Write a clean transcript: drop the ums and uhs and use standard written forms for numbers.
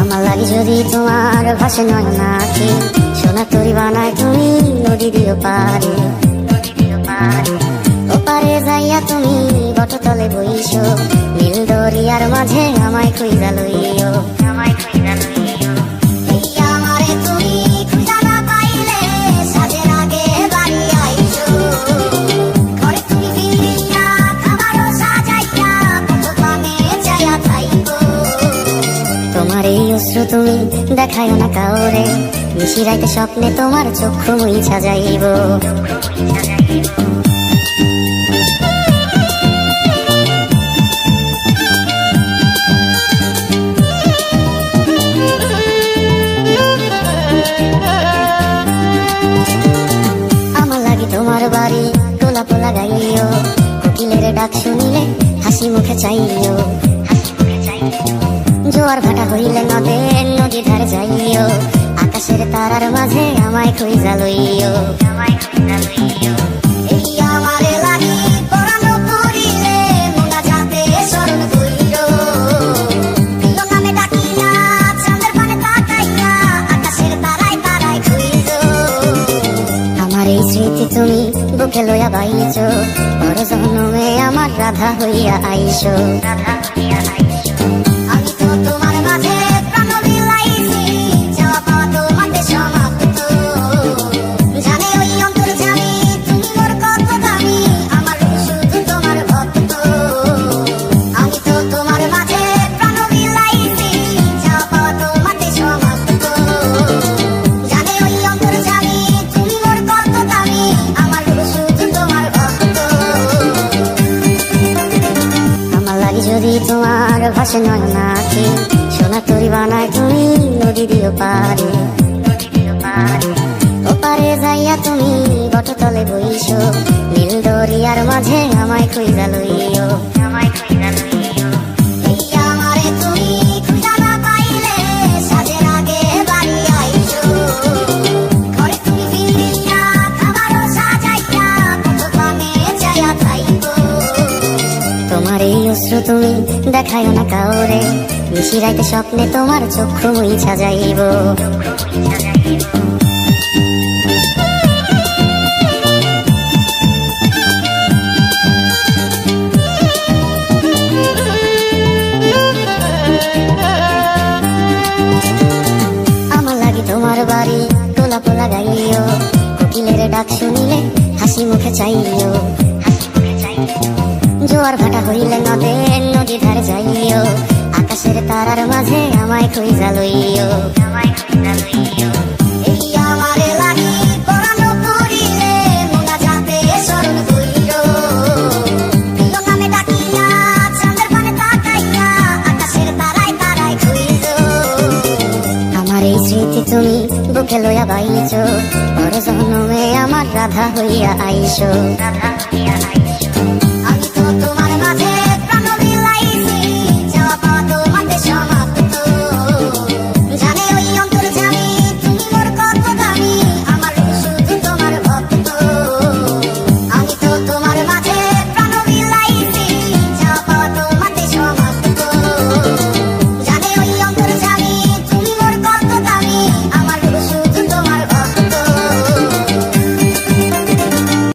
আমার লাগি যদি তোমার ভাসে নয়ন আঁখি, সোনা তরি বানায় তুমি নদী দিও পারে। ওপারে যাইয়া তুমি বটতলে বইছো, নীল দরিয়ার মাঝে আমায় খুঁজা লইও। আমারে তুমি খুঁজা না পাইলে সাজের আগে বাড়ি আইছো, ঘরে তুমি ফিরিয়া খাবারও সাজাইয়া কতক্ষণে চাইয়া খাইব। তোমার এই অশ্রু তুমি দেখায় না কাউরে, নিশিরাইতে স্বপ্নে তোমার চক্ষু মুইছা যাইব। আমার লাগি তোমার বাড়ি গোলাপ লাগাইও, কোকিলের ডাক শুনিলে হাসি মুখে চাইও। জোয়ার ভাটা হইলে নদী ধারে যাইও, আকাশের তারার মাঝে আমায় খুঁজা লইও। আমারে লাগি পরানো করিলে মোনা যাতে স্মরণ কইরো, প্রিয় নামে ডাকিয়া চাঁদের পানে তাকাইয়া আকাশের তারায় তারায় খুঁজো। আমার এই স্মৃতি তুমি বুকে লইয়া বাইছো, বড় জন্মে আমার রাধা হইয়া আইসো। আমি তো তোমার মাঝে প্রাণ বিলাইছি, যাওয়া পাওয়া তোমাতে সমাপ্ত। জানে ওই অন্তর্যামী তুমি মোর কত দামি, আমার শুধু তোমার ভক্ত। আমি তো তোমার মাঝে প্রাণ বিলাইছি, যাওয়া পাওয়া তোমাতে সমাপ্ত। জানে ওই অন্তর্যামী তুমি মোর কত দামি, আমার শুধু তোমার ভক্ত। আমার লাগি যদি তোমার ভাসে নয়ন আঁখি, সোনা তরি বানায় তুমি নদী দিও পারে। ওপারে যাইয়া তুমি বটতলে বইছো, নীল দরিয়ার মাঝে আমায় খুঁজা লইও। আমারে তুমি খুঁজা না পাইলে সাজের আগে বাড়ি আইছো, ঘরে তুমি ফিরিয়া খাবারও সাজাইয়া কতক্ষণে চাইয়া খাইব। তোমার এই অশ্রু তুমি দেখায় না কাউরে, নিশিরাইতে স্বপ্নে তোমার চক্ষু মুইছা যাইব। আমার লাগি তোমার বাড়ি গোলাপ লাগাইও, কোকিলের ডাক শুনিলে হাসি মুখে চাইও। জোয়ার ভাটা হইলে নদী ধারে যাইও, আকাশের তারার মাঝে আমায় খুঁজা লইও। আমারে লাগি পরানো করিলে মোনা যাতে স্মরণ কইরো, প্রিয় নামে ডাকিয়া চাঁদের পানে তাকাইয়া আকাশের তারায় তারায় খুঁজো। আমার এই স্মৃতি তুমি বুকে লইয়া বাইছো, বড় জন্মে আমার রাধা হইয়া আইসো।